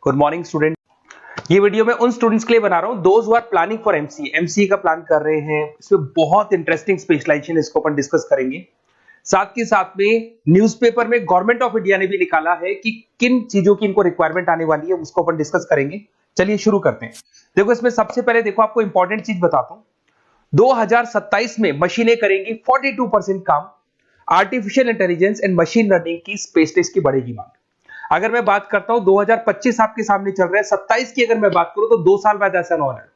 Good morning student. ये video मैं उन स्टूडेंट्स के लिए बना रहा हूं those who are planning for MCA का प्लान कर रहे हैं। इसमें बहुत इंटरेस्टिंग स्पेशलाइजेशन इसको अपन डिस्कस करेंगे। साथ के साथ में न्यूज़पेपर में गवर्नमेंट ऑफ इंडिया ने भी निकाला है कि किन चीजों की इनको रिक्वायरमेंट आने वाली है, उसको अपन डिस्कस करेंगे। चलिए शुरू करते हैं। देखो इसमें सबसे पहले देखो आपको इंपॉर्टेंट चीज बताता हूं। 2027 में मशीनें करेंगी 42% काम। Artificial intelligence and machine learning की स्पेशलिस्ट की बढ़ेगी मांग। अगर मैं बात करता हूं 2025 आपके सामने चल रहा है, 27 की अगर मैं बात करूं तो 2 साल बाद ऐसा ना हो रहा है।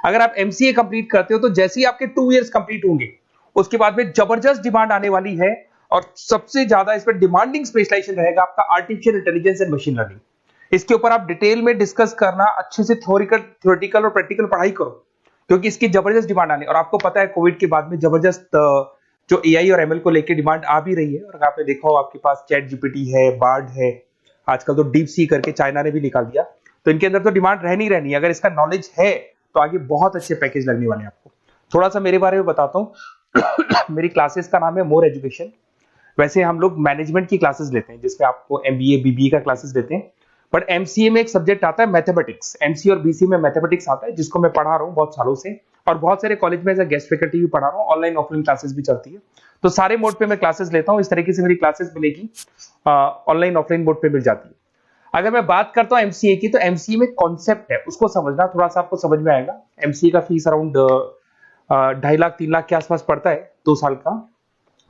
अगर आप एमसीए कंप्लीट करते हो तो जैसे ही आपके 2 इयर्स कंप्लीट होंगे उसके बाद में जबरदस्त डिमांड आने वाली है और सबसे ज्यादा इस पर डिमांडिंग स्पेशलाइजेशन रहेगा आपका artificial intelligence and machine learning. इसके ऊपर आप डिटेल में डिस्कस करना, अच्छे से थ्योरेटिकल और प्रैक्टिकल पढ़ाई करो क्योंकि इसकी जबरदस्त डिमांड आने। और आपको पता है कोविड के बाद में जबरदस्त जो एआई और एमएल को लेकर डिमांड आ भी रही है। और आपने देखा हो आपके पास चैट जीपीटी है, बार्ड है, आजकल तो डीप सी करके चाइना ने भी निकाल दिया। तो इनके अंदर तो डिमांड रहनी रहनी है। अगर इसका नॉलेज है तो आगे बहुत अच्छे पैकेज लगने वाले हैं आपको। थोड़ा सा मेरे बारे में बताता हूँ। मेरी क्लासेस का नाम है मोर एजुकेशन। वैसे हम लोग मैनेजमेंट की क्लासेस लेते हैं जिसमें आपको एमबीए बीबीए का क्लासेस देते हैं, बट एमसीए में एक सब्जेक्ट आता है मैथमेटिक्स। एमसीए और बीसीए में मैथमेटिक्स आता है जिसको मैं पढ़ा रहा हूँ बहुत सालों से और बहुत सारे कॉलेज में एज अ गेस्ट फैकल्टी भी पढ़ा रहा हूँ। ऑनलाइन ऑफलाइन क्लासेस भी चलती है, तो सारे मोड पे मैं क्लासेस लेता हूँ। इस तरीके से मेरी क्लासेस मिलेगी, ऑनलाइन ऑफलाइन मोड पे मिल जाती है। अगर मैं बात करता हूं एमसीए की, तो एमसीए में कॉन्सेप्ट है उसको समझना, थोड़ा सा आपको समझ में आएगा। एमसीए का फीस अराउंड 2.5 लाख 3 लाख के आसपास पड़ता है 2 साल का।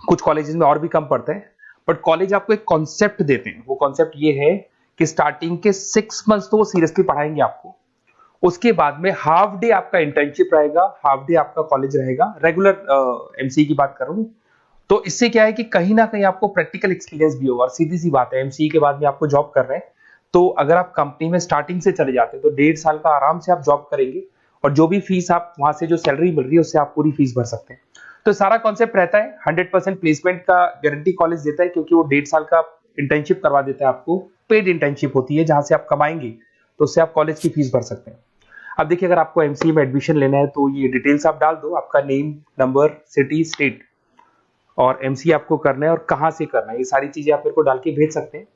कुछ कॉलेजेस में और भी कम पड़ता है, बट कॉलेज आपको एक कॉन्सेप्ट देते हैं। वो कॉन्सेप्ट ये है कि स्टार्टिंग के 6 मंथ्स तो वो सीरियसली पढ़ाएंगे आपको। उसके बाद में हाफ डे आपका इंटर्नशिप रहेगा, हाफ डे आपका कॉलेज रहेगा। रेगुलर एमसीए की बात करूं तो इससे क्या है कि कहीं ना कहीं आपको प्रैक्टिकल एक्सपीरियंस भी होगा। और सीधी सी बात है, एमसीए के बाद में आपको जॉब कर रहे हैं तो अगर आप कंपनी में स्टार्टिंग से चले जाते हैं तो 1.5 साल का आराम से आप जॉब करेंगे और जो भी फीस आप वहां से जो सैलरी मिल रही है उससे आप पूरी फीस भर सकते हैं। तो सारा कॉन्सेप्ट रहता है। 100% प्लेसमेंट का गारंटी कॉलेज देता है क्योंकि वो 1.5 साल का इंटर्नशिप करवा देता है आपको। पेड इंटर्नशिप होती है जहां से आप कमाएंगे तो उससे आप कॉलेज की फीस भर सकते हैं। अब देखिए, अगर आपको एमसीए में एडमिशन लेना है तो ये डिटेल्स आप डाल दो, आपका नेम, नंबर, सिटी, स्टेट और एमसीए आपको करना है और कहां से करना है, ये सारी चीजें आप मेरे को डाल के भेज सकते हैं।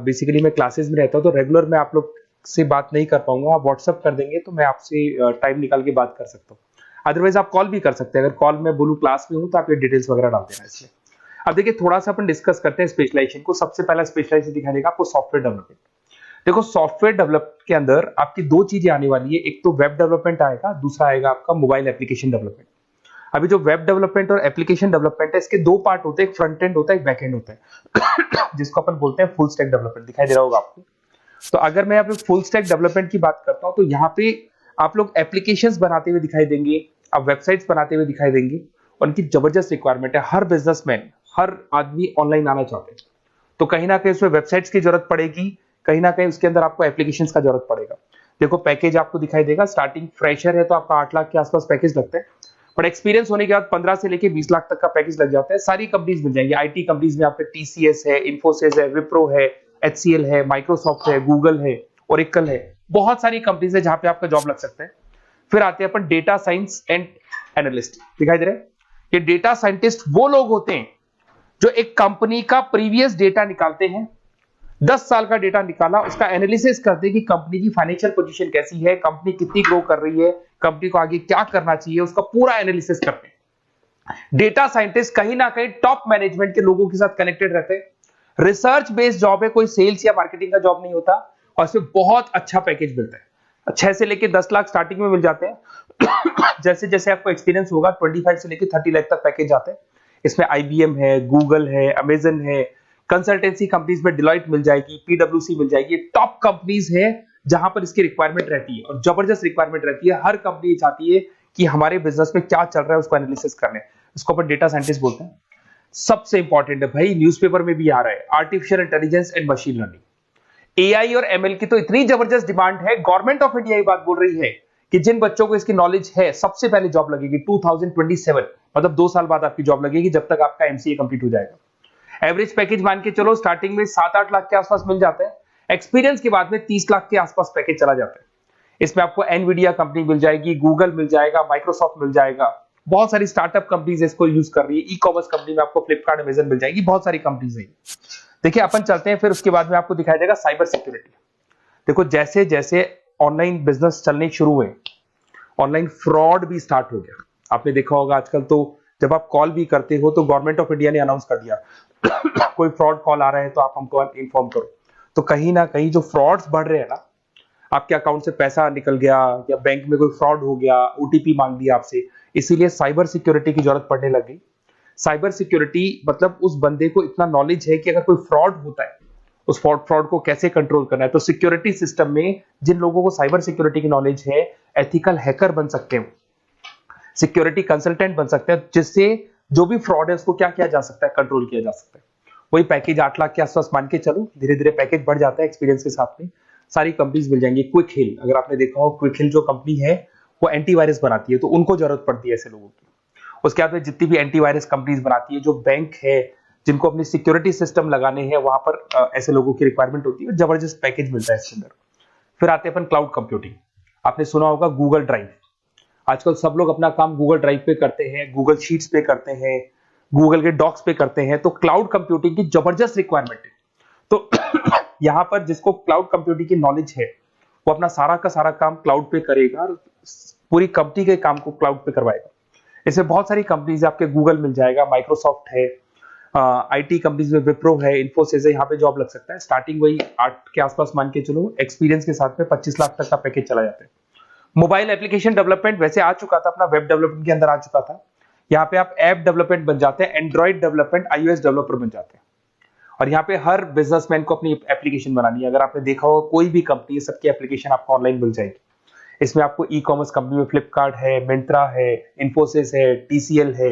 बेसिकली मैं क्लासेस में रहता हूँ तो रेगुलर मैं आप लोग से बात नहीं कर पाऊंगा। आप व्हाट्सअप कर देंगे तो मैं आपसे टाइम निकाल के बात कर सकता हूँ। अदरवाइज आप कॉल भी कर सकते हैं। अगर कॉल में बोलूँ क्लास में हूँ तो आप ये डिटेल्स वगैरह डाल देना इसमें। अब देखिए, थोड़ा सा अपन डिस्कस करते हैं स्पेशलाइजेशन को। सबसे पहला स्पेशलाइजेशन दिखाई देगा आपको सॉफ्टवेयर डेवलपमेंट। देखो, सॉफ्टवेयर डेवलप के अंदर आपकी 2 चीजें आने वाली है। एक तो वेब डेवलपमेंट आएगा, दूसरा आएगा आपका मोबाइल एप्लीकेशन डेवलपमेंट। अभी जो वेब डेवलपमेंट और एप्लीकेशन डेवलपमेंट है, इसके 2 पार्ट होते हैं, एक फ्रंट एंड होता है, एक बैक एंड होता है जिसको अपन बोलते हैं फुल स्टैक डेवलपमेंट। दिखाई दे रहा होगा आपको। तो अगर मैं यहाँ पे फुल स्टैक डेवलपमेंट की बात करता हूँ तो यहाँ पे आप लोग एप्लीकेशंस बनाते हुए दिखाई देंगे, आप वेबसाइट्स बनाते हुए दिखाई देंगे। उनकी जबरदस्त रिक्वायरमेंट है। हर बिजनेसमैन, हर आदमी ऑनलाइन आना चाहते हैं, तो कहीं ना कहीं उसमें वेबसाइट्स की जरूरत पड़ेगी, कहीं ना कहीं उसके अंदर आपको एप्लीकेशंस का जरूरत पड़ेगा। देखो, पैकेज आपको दिखाई देगा। स्टार्टिंग फ्रेशर है तो आपका 8 लाख के आसपास पैकेज लगता है, बट एक्सपीरियंस होने के बाद 15 से लेके 20 लाख तक का पैकेज लग जाता है। सारी कंपनीज मिल जाएंगी। आईटी कंपनीज में आपके टीसीएस है, इन्फोसिस है, विप्रो है, एचसीएल है, माइक्रोसॉफ्ट है, गूगल है, ओरेकल है। बहुत सारी कंपनीज है जहां पे आपका जॉब लग सकता है। फिर आते हैं अपन डेटा साइंस एंड एनालिस्ट। दिखाई दे रहे हैं? ये डेटा साइंटिस्ट वो लोग होते हैं जो एक कंपनी का प्रीवियस डेटा निकालते हैं। 10 साल का डेटा निकाला, उसका एनालिसिस करते हैं कि कंपनी की फाइनेंशियल पोजीशन कैसी है, कंपनी कितनी ग्रो कर रही है, कंपनी को आगे क्या करना चाहिए, उसका पूरा एनालिसिस करते हैं। डेटा साइंटिस्ट कहीं ना कहीं टॉप मैनेजमेंट के लोगों के साथ कनेक्टेड रहते हैं। रिसर्च बेस्ड जॉब है, कोई सेल्स या मार्केटिंग का जॉब नहीं होता और इसमें बहुत अच्छा पैकेज मिलता है। 6 से लेके 10 लाख स्टार्टिंग में मिल जाते हैं। जैसे जैसे आपको एक्सपीरियंस होगा 25 से लेके 30 लाख तक पैकेज आते हैं। इसमें आईबीएम है, गूगल है, अमेजन है, कंसल्टेंसी कंपनीज में डिलॉयट मिल जाएगी, पीडब्ल्यूसी मिल जाएगी। टॉप कंपनीज है जहां पर इसकी रिक्वायरमेंट रहती है और जबरदस्त रिक्वायरमेंट रहती है। हर कंपनी चाहती है कि हमारे बिजनेस में क्या चल रहा है उसको एनालिसिस करने। इसको अपन डेटा साइंटिस्ट बोलते हैं। सबसे इंपॉर्टेंट है भाई, न्यूज़पेपर में भी आ रहा है, artificial intelligence and machine learning. AI और एमएल की तो इतनी जबरदस्त डिमांड है। गवर्नमेंट ऑफ इंडिया ये बात बोल रही है कि जिन बच्चों को इसकी नॉलेज है सबसे पहले जॉब लगेगी 2027, मतलब 2 साल बाद आपकी जॉब लगेगी जब तक आपका एमसीए कंप्लीट हो जाएगा। एवरेज पैकेज मान के चलो स्टार्टिंग में 7-8 लाख के आसपास मिल जाते हैं। एक्सपीरियंस के बाद में 30 लाख के आसपास पैकेज चला जाता है। इसमें आपको एनवीडिया कंपनी मिल जाएगी, गूगल मिल जाएगा, माइक्रोसॉफ्ट मिल जाएगा। बहुत सारी स्टार्टअप कंपनीज इसको यूज कर रही है। ई कॉमर्स कंपनी में आपको फ्लिपकार्ट, अमेजन मिल जाएगी। बहुत सारी कंपनीज है। देखिए, अपन चलते हैं फिर उसके बाद में आपको दिखाई देगा साइबर सिक्योरिटी। देखो जैसे जैसे ऑनलाइन बिजनेस चलने शुरू हुए, ऑनलाइन फ्रॉड भी स्टार्ट हो गया। आपने देखा होगा आजकल तो जब आप कॉल भी करते हो तो गवर्नमेंट ऑफ इंडिया ने अनाउंस कर दिया कोई फ्रॉड कॉल आ रहा है तो आप हमको इन्फॉर्म करो। तो कहीं ना कहीं जो फ्रॉड्स बढ़ रहे हैं ना, आपके अकाउंट से पैसा निकल गया या बैंक में कोई फ्रॉड हो गया, ओटीपी मांग लिया आपसे, इसीलिए साइबर सिक्योरिटी की जरूरत पड़ने लग गई। साइबर सिक्योरिटी मतलब उस बंदे को इतना नॉलेज है कि अगर कोई फ्रॉड होता है, उस फ्रॉड को कैसे कंट्रोल करना है। तो सिक्योरिटी सिस्टम में जिन लोगों को साइबर सिक्योरिटी की नॉलेज है, एथिकल हैकर बन सकते हैं, सिक्योरिटी कंसल्टेंट बन सकते हैं, जिससे जो भी फ्रॉड है उसको क्या किया जा सकता है, कंट्रोल किया जा सकता है। वही पैकेज 8 लाख के आसपास मान के चलो, धीरे धीरे पैकेज बढ़ जाता है एक्सपीरियंस के साथ में। सारी कंपनीज मिल जाएंगी। क्विक हिल, अगर आपने देखा हो, क्विक हिल जो कंपनी है वो एंटीवायरस बनाती है, तो उनको जरूरत पड़ती है ऐसे लोगों की। उसके बाद में जितनी भी एंटीवायरस कंपनीज बनाती है, जो बैंक है जिनको अपनी सिक्योरिटी सिस्टम लगाने हैं, वहां पर ऐसे लोगों की रिक्वायरमेंट होती है। जबरदस्त पैकेज मिलता है इसके अंदर। फिर आते हैं अपन क्लाउड कंप्यूटिंग। आपने सुना होगा गूगल ड्राइव, आजकल सब लोग अपना काम गूगल ड्राइव पे करते हैं, गूगल शीट्स पे करते हैं, गूगल के डॉक्स पे करते हैं। तो क्लाउड कंप्यूटिंग की जबरदस्त रिक्वायरमेंट है। तो यहां पर जिसको क्लाउड कंप्यूटिंग की नॉलेज है, वो अपना सारा का सारा काम क्लाउड पे करेगा और पूरी कंपनी के काम को क्लाउड पे करवाएगा। इसमें बहुत सारी कंपनीज है, आपके गूगल मिल जाएगा, माइक्रोसॉफ्ट है, आईटी कंपनीज में विप्रो है, इन्फोसिस है, यहाँ पे जॉब लग सकता है। स्टार्टिंग वही 8 के आसपास मान के चलो, एक्सपीरियंस के साथ में 25 लाख तक का पैकेज चला जाता है। मोबाइल एप्लीकेशन डेवलपमेंट वैसे आ चुका था, अपना वेब डेवलपमेंट के अंदर आ चुका था। यहाँ पे आप ऐप डेवलपमेंट बन जाते हैं, एंड्रॉइड डेवलपमेंट, आईओएस डेवलपर बन जाते हैं। और यहाँ पे हर बिजनेसमैन को अपनी एप्लीकेशन बनानी है। अगर आपने देखा हो कोई भी कंपनी, सबकी एप्लीकेशन आपको ऑनलाइन मिल जाएगी। इसमें आपको ई कॉमर्स कंपनी में फ्लिपकार्ट है, मिंत्रा है, इन्फोसिस है, टीसीएल है,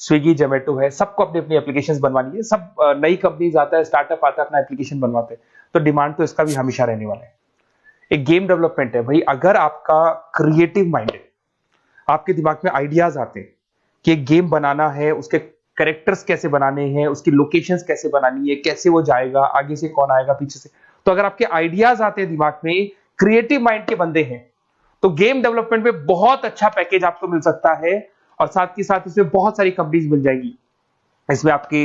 स्विगी, जोमेटो है, सबको अपनी अपनी एप्लीकेशंस बनवानी है। सब नई कंपनीज आता है, स्टार्टअप आता है, अपना एप्लीकेशन बनवाते हैं। तो डिमांड तो इसका भी हमेशा रहने वाला है। एक गेम डेवलपमेंट है भाई, अगर आपका क्रिएटिव माइंड है, आपके दिमाग में आइडियाज आते हैं कि एक गेम बनाना है, उसके कैरेक्टर्स कैसे बनाने हैं, उसकी लोकेशंस कैसे बनानी है, कैसे वो जाएगा, आगे से कौन आएगा, पीछे से, तो अगर आपके आइडियाज आते हैं दिमाग में, क्रिएटिव माइंड के बंदे हैं, तो गेम डेवलपमेंट में बहुत अच्छा पैकेज आपको मिल सकता है। और साथ के साथ इसमें बहुत सारी कंपनीज मिल जाएगी। इसमें आपकी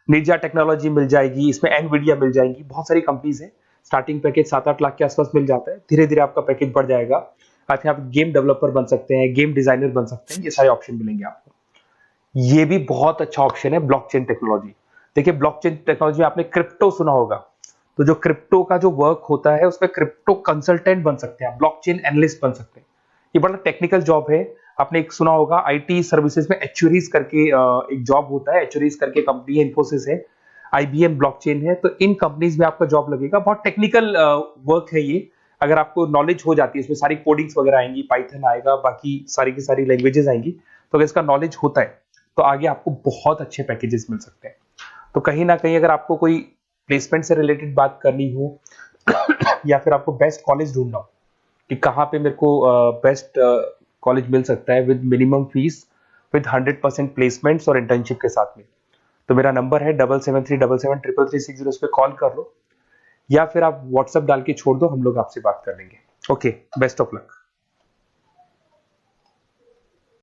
निंजा टेक्नोलॉजी मिल जाएगी, इसमें एनवीडिया मिल जाएगी, बहुत सारी कंपनीज है। स्टार्टिंग पैकेज 7-8 लाख के आसपास मिल जाता है, धीरे धीरे आपका पैकेज बढ़ जाएगा। आप गेम डेवलपर बन सकते हैं, गेम डिजाइनर बन सकते हैं, ये सारे ऑप्शन मिलेंगे आपको। ये भी बहुत अच्छा ऑप्शन है ब्लॉकचेन टेक्नोलॉजी। देखिए ब्लॉकचेन टेक्नोलॉजी में आपने क्रिप्टो सुना होगा, तो जो क्रिप्टो का जो वर्क होता है उसमें क्रिप्टो कंसल्टेंट बन सकते हैं, ब्लॉकचेन एनालिस्ट बन सकते हैं। ये बड़ा टेक्निकल जॉब है। आपने एक सुना होगा आईटी सर्विसेज में एचुरीज करके एक जॉब होता है, एचुरीज करके कंपनी है, इन्फोसिस है, आईबीएम ब्लॉकचेन है। तो इन कंपनीज में आपका जॉब लगेगा। बहुत टेक्निकल वर्क है ये। अगर आपको नॉलेज हो जाती है, इसमें सारी कोडिंग्स वगैरह आएंगी, पाइथन आएगा, बाकी सारी की सारी लैंग्वेजेस आएंगी, तो अगर इसका नॉलेज होता है तो आगे आपको बहुत अच्छे पैकेजेस मिल सकते हैं। तो कहीं ना कहीं अगर आपको कोई प्लेसमेंट से रिलेटेड बात करनी हो या फिर आपको बेस्ट कॉलेज ढूंढना हो कि कहाँ पे मेरे को बेस्ट कॉलेज मिल सकता है with minimum fees, with 100% placements और इंटर्नशिप के साथ में, तो मेरा नंबर है 7737733360। इस पे कॉल कर लो या फिर आप व्हाट्सएप डाल के छोड़ दो, हम लोग आपसे बात कर लेंगे। Okay, best of luck.